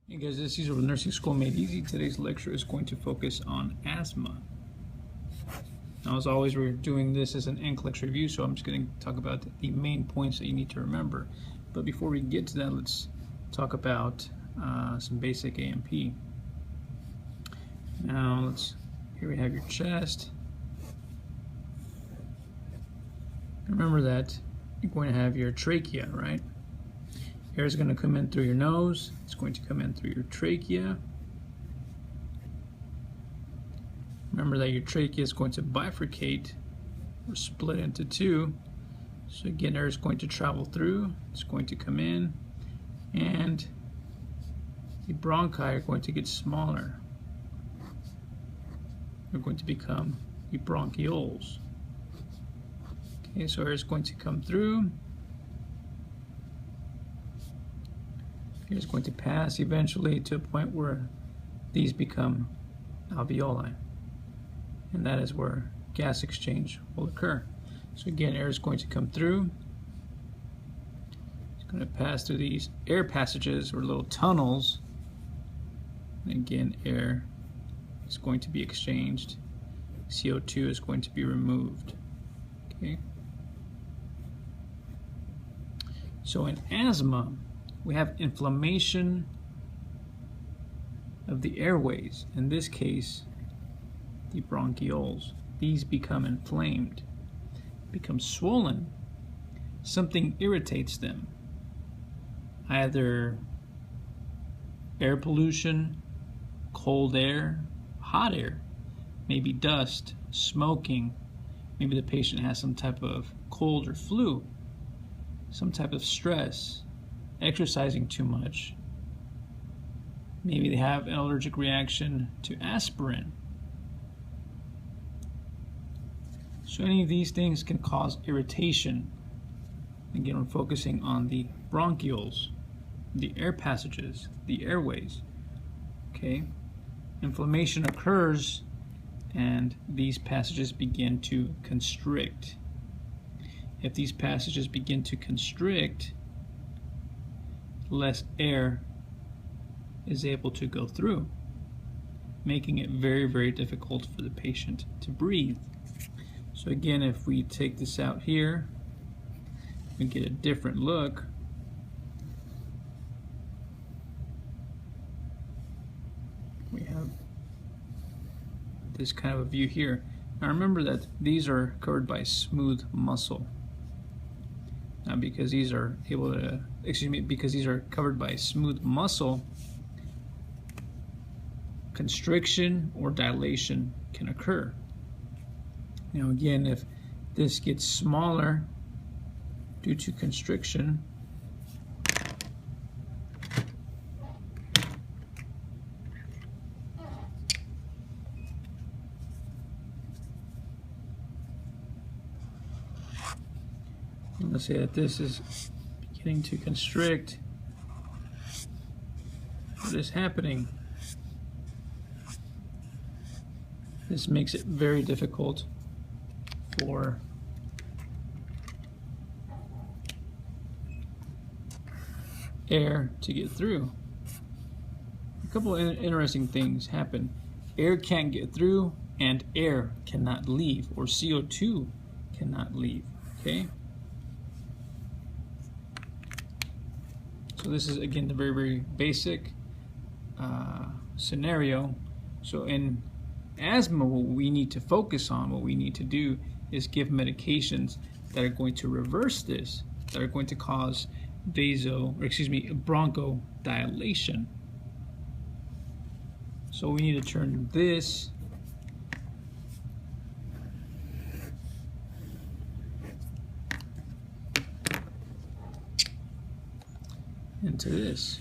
Hey guys, this is Nursing School Made Easy. Today's lecture is going to focus on asthma. Now, as always, we're doing this as an Nclex review, so I'm just going to talk about the main points that you need to remember. But before we get to that, let's talk about some basic A&P. Now, here we have your chest. Remember that you're going to have your trachea, right? Air is going to come in through your nose. It's going to come in through your trachea. Remember that your trachea is going to bifurcate or split into two. So again, air is going to travel through. It's going to come in, and the bronchi are going to get smaller. They're going to become the bronchioles. Okay, so air is going to come through. It's going to pass eventually to a point where these become alveoli, and that is where gas exchange will occur. So again, air is going to come through. It's going to pass through these air passages or little tunnels, and again, air is going to be exchanged. CO2 is going to be removed. Okay. So in asthma, we have inflammation of the airways. In this case, the bronchioles. These become inflamed, become swollen. Something irritates them. Either air pollution, cold air, hot air, maybe dust, smoking. Maybe the patient has some type of cold or flu, some type of stress, exercising too much. Maybe they have an allergic reaction to aspirin. So any of these things can cause irritation. Again, we're focusing on the bronchioles, the air passages, the airways. Okay, inflammation occurs and these passages begin to constrict. If these passages begin to constrict, less air is able to go through, making it very, very difficult for the patient to breathe. So again, if we take this out here and get a different look, we have this kind of a view here. Now remember that these are covered by smooth muscle. Now because these are because these are covered by smooth muscle, constriction or dilation can occur. Now again, if this gets smaller due to constriction, let's say that this is beginning to constrict. What is happening? This makes it very difficult for air to get through. A couple of interesting things happen. Air can't get through and air cannot leave, or CO2 cannot leave. Okay? So this is again the very, very basic scenario. So in asthma, what we need to focus on, what we need to do is give medications that are going to reverse this, that are going to cause bronchodilation. So we need to turn this into this.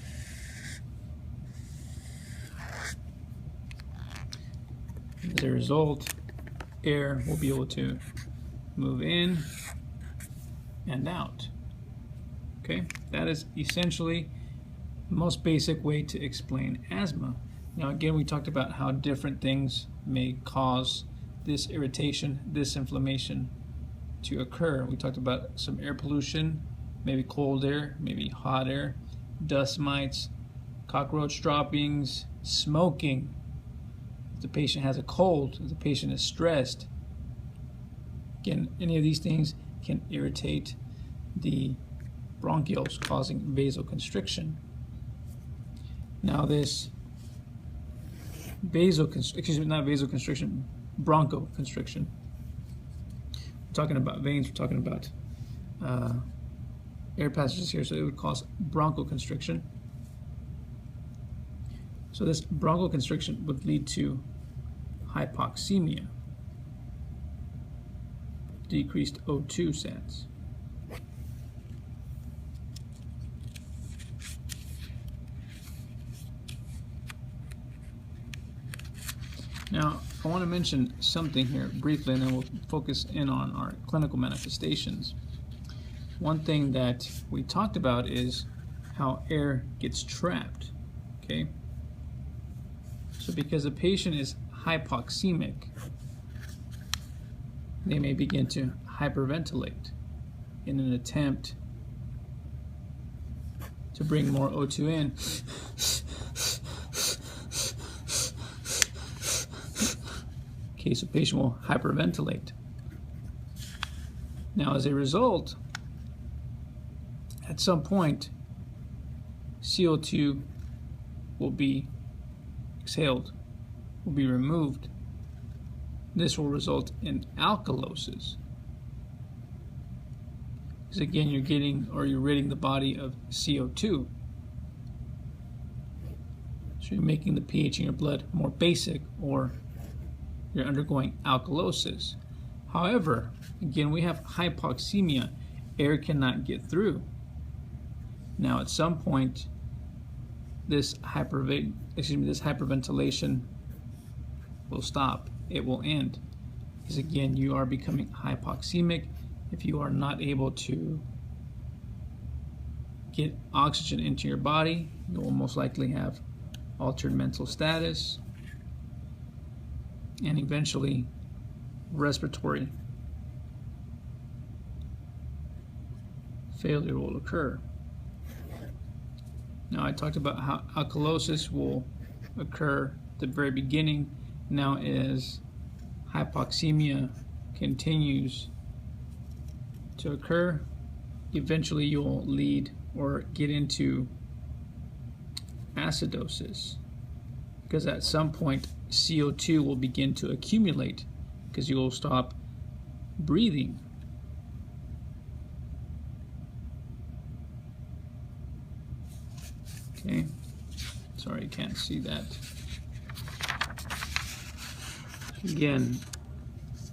As a result, air will be able to move in and out. Okay, that is essentially the most basic way to explain asthma. Now again, we talked about how different things may cause this irritation, this inflammation to occur. We talked about some air pollution, maybe cold air, maybe hot air, dust mites, cockroach droppings, smoking, if the patient has a cold, if the patient is stressed. Again, any of these things can irritate the bronchioles, causing vasoconstriction. Now this bronchoconstriction. We're talking about veins, we're talking about air passages here, so it would cause bronchoconstriction. So this bronchoconstriction would lead to hypoxemia, decreased O2 sats. Now, I want to mention something here briefly, and then we'll focus in on our clinical manifestations. One thing that we talked about is how air gets trapped, okay? So because a patient is hypoxemic, they may begin to hyperventilate in an attempt to bring more O2 in. Okay, so patient will hyperventilate. Now, as a result, at some point, CO2 will be exhaled, will be removed. This will result in alkalosis. Because again, you're ridding the body of CO2. So you're making the pH in your blood more basic, or you're undergoing alkalosis. However, again, we have hypoxemia. Air cannot get through. Now, at some point, this hyperventilation will stop. It will end. Because again, you are becoming hypoxemic. If you are not able to get oxygen into your body, you will most likely have altered mental status, and eventually respiratory failure will occur. Now, I talked about how alkalosis will occur at the very beginning. Now, as hypoxemia continues to occur, eventually you'll lead or get into acidosis, because at some point CO2 will begin to accumulate because you will stop breathing. Okay, sorry, you can't see that. Again,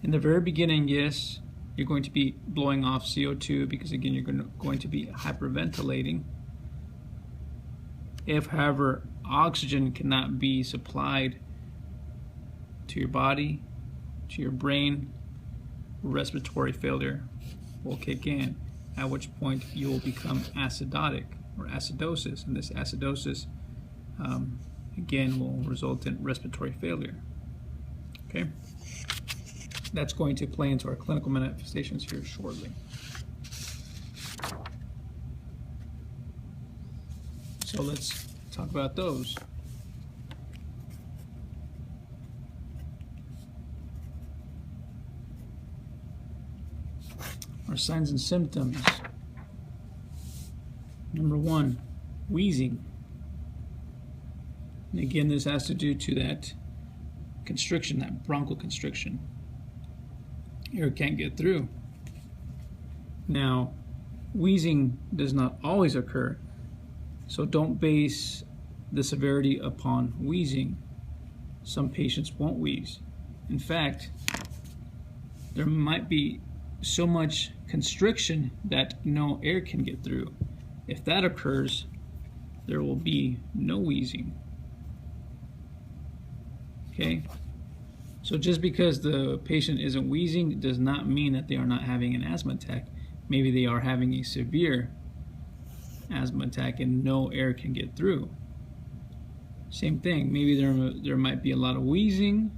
in the very beginning, yes, you're going to be blowing off CO2 because again, you're going to be hyperventilating. If, however, oxygen cannot be supplied to your body, to your brain, respiratory failure will kick in, at which point you will become acidotic or acidosis, and this acidosis again will result in respiratory failure. Okay, that's going to play into our clinical manifestations here shortly. So let's talk about those. Our signs and symptoms. Number one, wheezing. And again, this has to do to that constriction, that bronchoconstriction. Air can't get through. Now, wheezing does not always occur, so don't base the severity upon wheezing. Some patients won't wheeze. In fact, there might be so much constriction that no air can get through. If that occurs, there will be no wheezing. Okay? So just because the patient isn't wheezing does not mean that they are not having an asthma attack. Maybe they are having a severe asthma attack and no air can get through. Same thing, maybe there might be a lot of wheezing,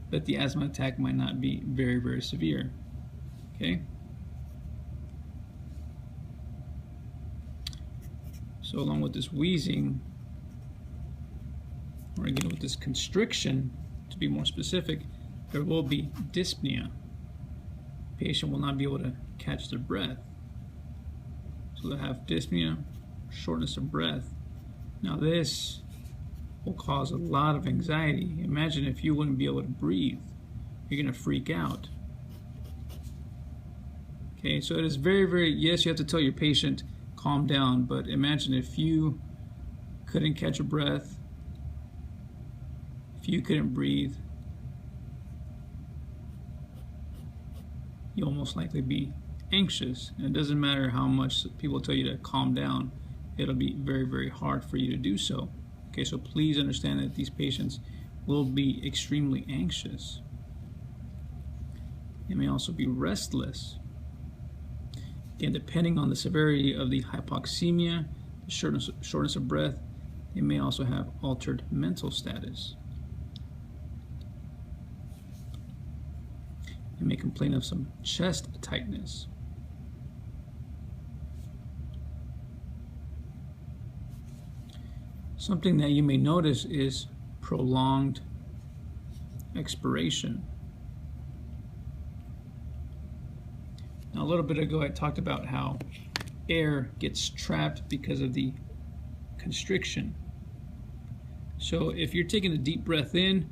but the asthma attack might not be very, very severe. Okay? So along with this wheezing, or again with this constriction, to be more specific, there will be dyspnea. Patient will not be able to catch their breath. So they'll have dyspnea, shortness of breath. Now this will cause a lot of anxiety. Imagine if you wouldn't be able to breathe. You're going to freak out. Okay, so it is very, yes, you have to tell your patient, calm down, but imagine if you couldn't catch a breath, if you couldn't breathe, you'll most likely be anxious. And it doesn't matter how much people tell you to calm down, it'll be very hard for you to do so. Okay, so please understand that these patients will be extremely anxious. They may also be restless. Again, depending on the severity of the hypoxemia, the shortness of breath, they may also have altered mental status. They may complain of some chest tightness. Something that you may notice is prolonged expiration. Now, a little bit ago I talked about how air gets trapped because of the constriction. So if you're taking a deep breath in,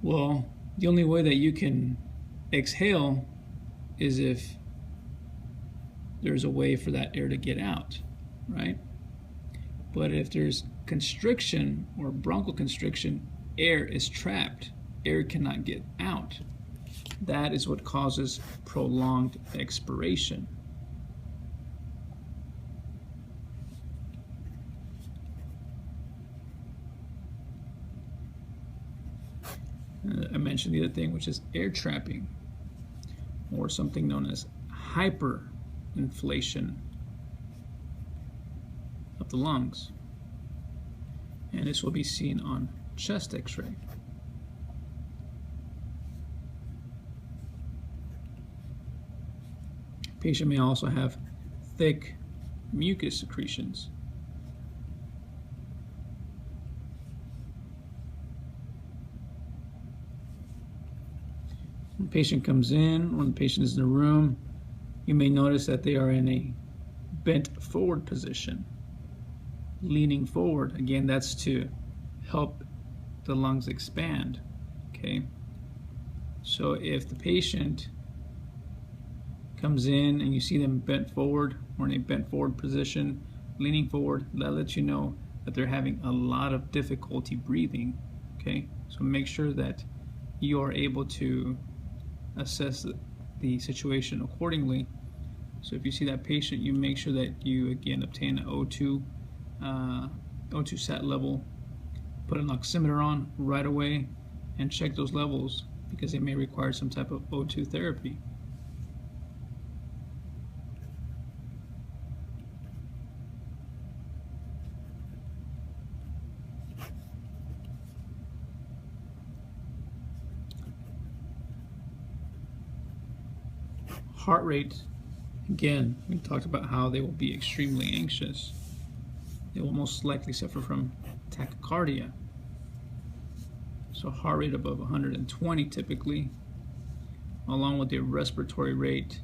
well, the only way that you can exhale is if there's a way for that air to get out, right? But if there's constriction or bronchoconstriction, air is trapped. Air cannot get out. That is what causes prolonged expiration. I mentioned the other thing, which is air trapping, or something known as hyperinflation of the lungs. And this will be seen on chest x-ray. Patient may also have thick mucus secretions. When the patient comes in, when the patient is in the room, you may notice that they are in a bent forward position, leaning forward. Again, that's to help the lungs expand. Okay, so if the patient comes in and you see them bent forward or in a bent forward position, leaning forward, that lets you know that they're having a lot of difficulty breathing. Okay, so make sure that you are able to assess the situation accordingly. So if you see that patient, you make sure that you again obtain an O2 sat level, put an oximeter on right away and check those levels, because they may require some type of O2 therapy. Heart rate, again, we talked about how they will be extremely anxious. They will most likely suffer from tachycardia. So heart rate above 120 typically, along with a respiratory rate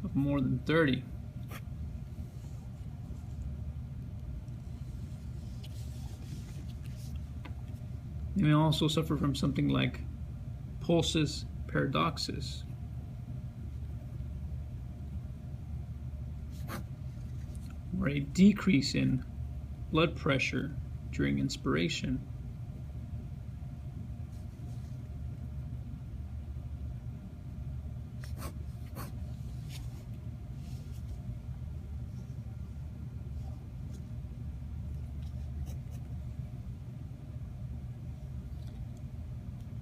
of more than 30. They may also suffer from something like pulsus paradoxus, or a decrease in blood pressure during inspiration.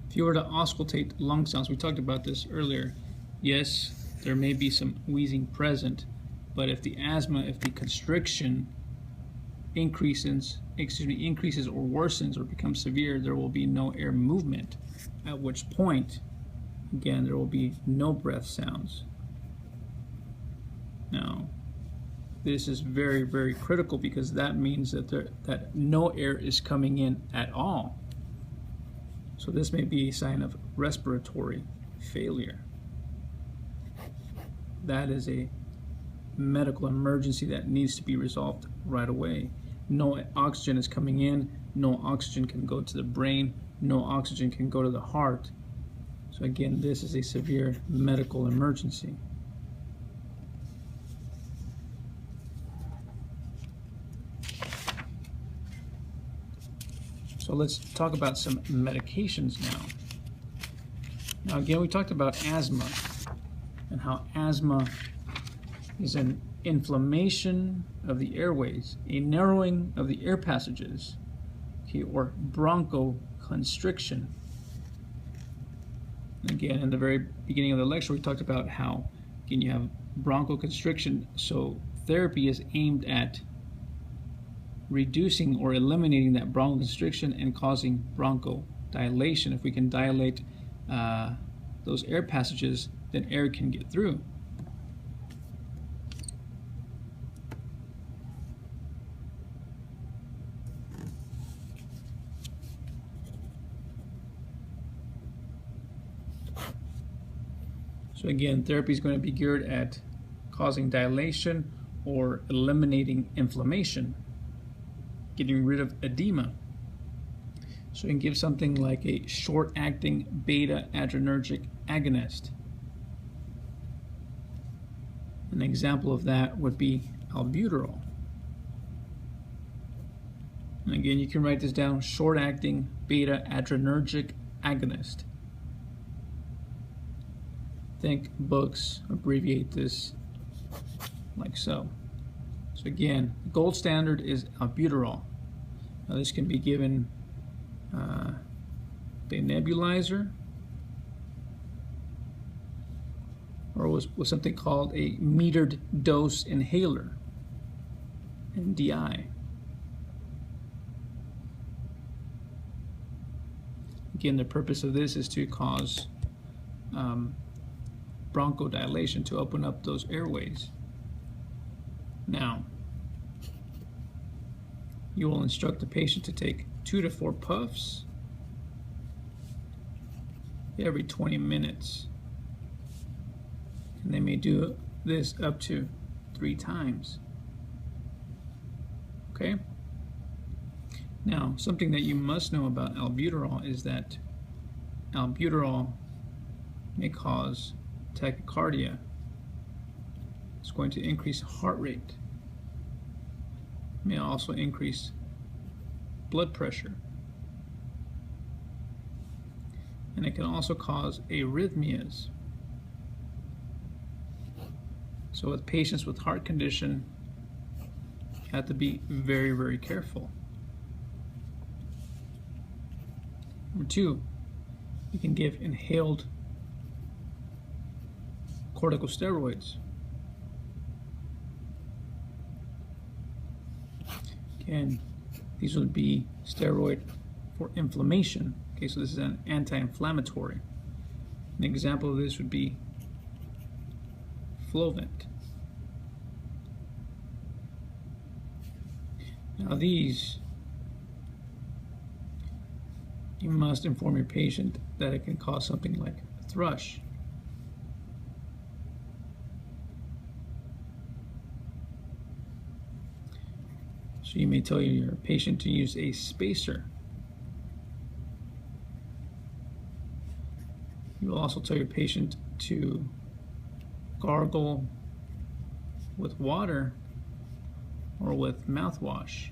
If you were to auscultate lung sounds, we talked about this earlier, yes, there may be some wheezing present, but if the asthma, if the constriction increases or worsens or becomes severe, there will be no air movement, at which point, again, there will be no breath sounds. Now, this is very, very critical, because that means that no air is coming in at all. So this may be a sign of respiratory failure. That is a medical emergency that needs to be resolved right away. No oxygen is coming in, no oxygen can go to the brain, no oxygen can go to the heart. So again, this is a severe medical emergency. So let's talk about some medications now. Now again, we talked about asthma and how asthma is an inflammation of the airways, a narrowing of the air passages, okay, or bronchoconstriction. Again, in the very beginning of the lecture, we talked about how, again, you have bronchoconstriction, so therapy is aimed at reducing or eliminating that bronchoconstriction and causing bronchodilation. If we can dilate those air passages, then air can get through. So again, therapy is going to be geared at causing dilation or eliminating inflammation, getting rid of edema. So you can give something like a short-acting beta-adrenergic agonist. An example of that would be albuterol. And again, you can write this down: short-acting beta-adrenergic agonist. Think books abbreviate this like so. So again, the gold standard is albuterol. Now this can be given by nebulizer, or with something called a metered dose inhaler, MDI. Again, the purpose of this is to cause bronchodilation, to open up those airways. Now, you will instruct the patient to take 2 to 4 puffs every 20 minutes. And they may do this up to 3 times. Okay? Now, something that you must know about albuterol is that albuterol may cause tachycardia. It's going to increase heart rate. May also increase blood pressure. And it can also cause arrhythmias. So with patients with heart condition, you have to be very, very careful. Number 2, you can give inhaled corticosteroids. Again, these would be steroid for inflammation. Okay, so this is an anti-inflammatory. An example of this would be Flovent. Now these, you must inform your patient that it can cause something like thrush. So you may tell your patient to use a spacer. You will also tell your patient to gargle with water or with mouthwash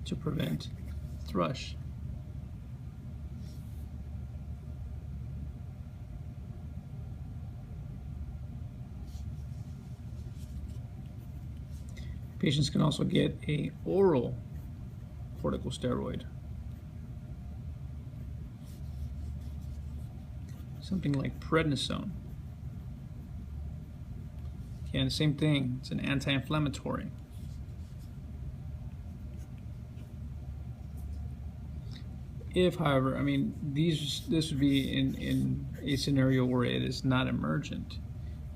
to prevent thrush. Patients can also get an oral corticosteroid, something like prednisone. Again, same thing, it's an anti-inflammatory. If, however, this would be in a scenario where it is not emergent.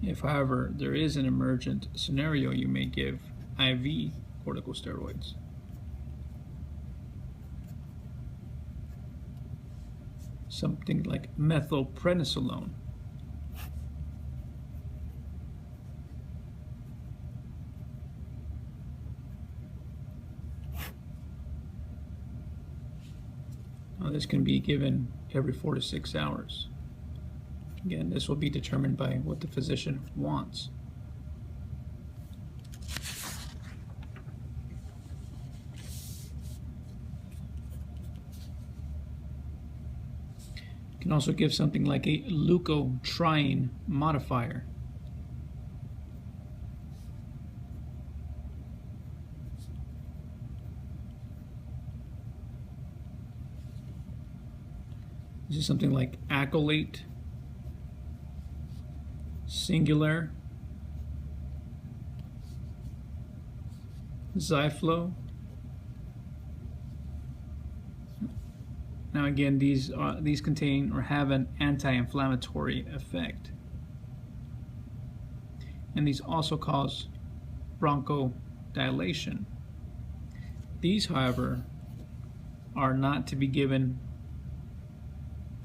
If, however, there is an emergent scenario, you may give IV corticosteroids. Something like methylprednisolone. Now, this can be given every 4 to 6 hours. Again, this will be determined by what the physician wants. You can also give something like a leukotriene modifier. This is something like accolate, singular, Zyflo. Now again, these contain or have an anti-inflammatory effect, and these also cause bronchodilation. These, however, are not to be given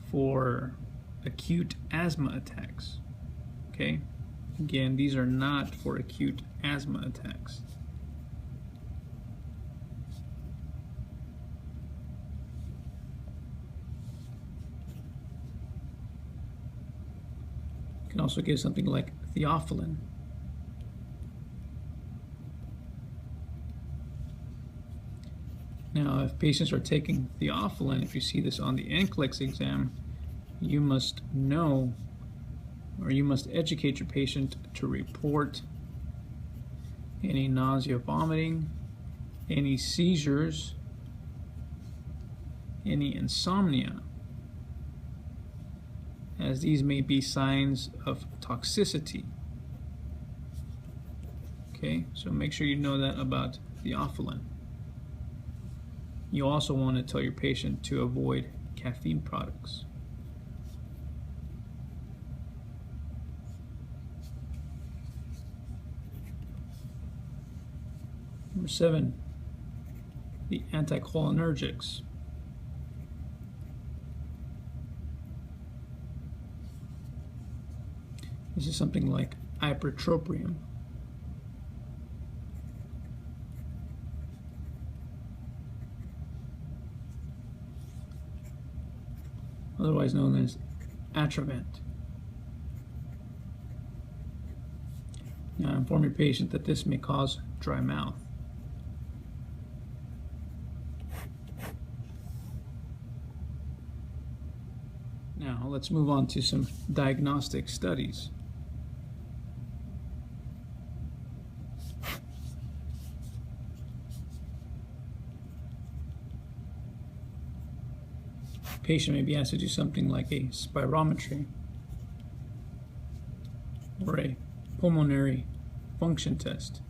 for acute asthma attacks. Okay? Again, these are not for acute asthma attacks. You can also give something like theophylline. Now, if patients are taking theophylline, if you see this on the Nclex exam, you must know, or you must educate your patient to report any nausea, vomiting, any seizures, any insomnia, as these may be signs of toxicity. Okay, so make sure you know that about theophylline. You also want to tell your patient to avoid caffeine products. Number 7, the anticholinergics. This is something like ipratropium. Otherwise known as Atrovent. Now, inform your patient that this may cause dry mouth. Now, let's move on to some diagnostic studies. Patient may be asked to do something like a spirometry or a pulmonary function test.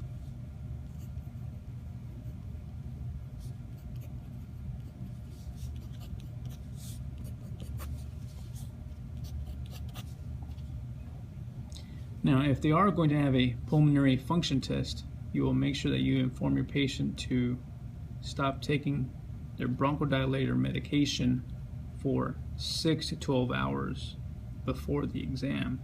Now, if they are going to have a pulmonary function test, you will make sure that you inform your patient to stop taking their bronchodilator medication for 6 to 12 hours before the exam.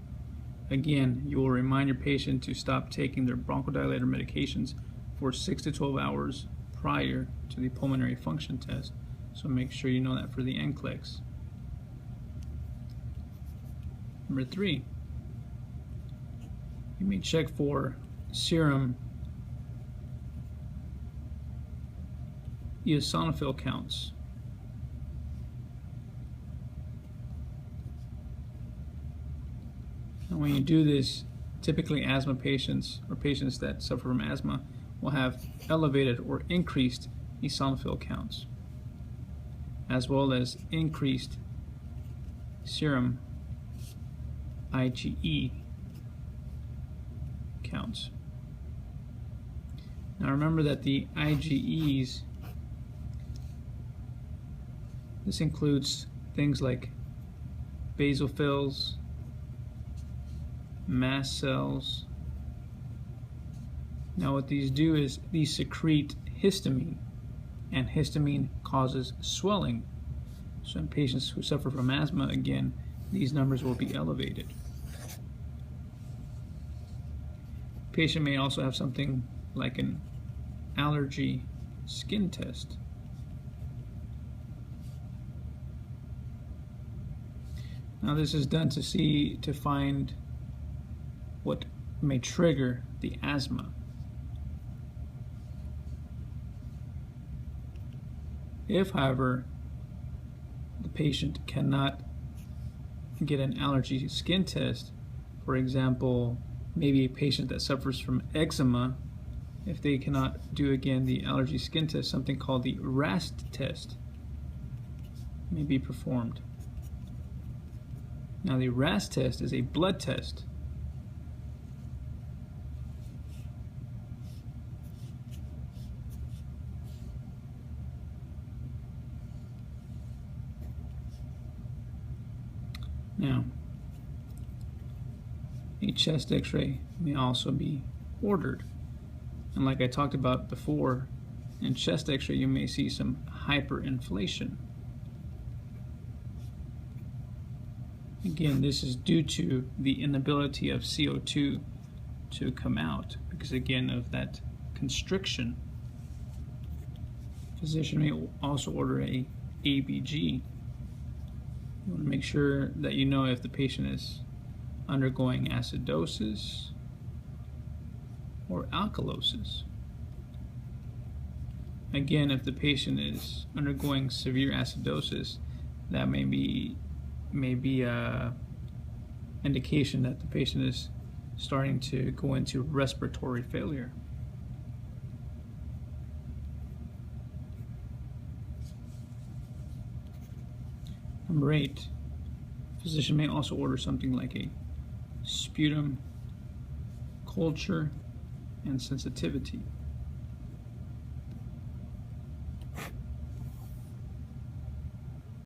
Again, you will remind your patient to stop taking their bronchodilator medications for 6 to 12 hours prior to the pulmonary function test. So make sure you know that for the Nclex. Number 3, you may check for serum eosinophil counts. And when you do this, typically asthma patients or patients that suffer from asthma will have elevated or increased eosinophil counts, as well as increased serum IgE counts. Now remember that the IgEs, this includes things like basophils, mast cells. Now what these do is these secrete histamine, and histamine causes swelling. So in patients who suffer from asthma, again, these numbers will be elevated. Patient may also have something like an allergy skin test. Now this is done to find what may trigger the asthma. If, however, the patient cannot get an allergy skin test, for example, maybe a patient that suffers from eczema, if they cannot do again the allergy skin test, something called the RAST test may be performed. Now the RAST test is a blood test. Now, a chest x-ray may also be ordered. And like I talked about before, in chest x-ray you may see some hyperinflation. Again, this is due to the inability of CO2 to come out because, again, of that constriction. Physician may also order a ABG. You want to make sure that you know if the patient is undergoing acidosis or alkalosis. Again, if the patient is undergoing severe acidosis, that may be a indication that the patient is starting to go into respiratory failure. Number 8, physician may also order something like a sputum culture and sensitivity.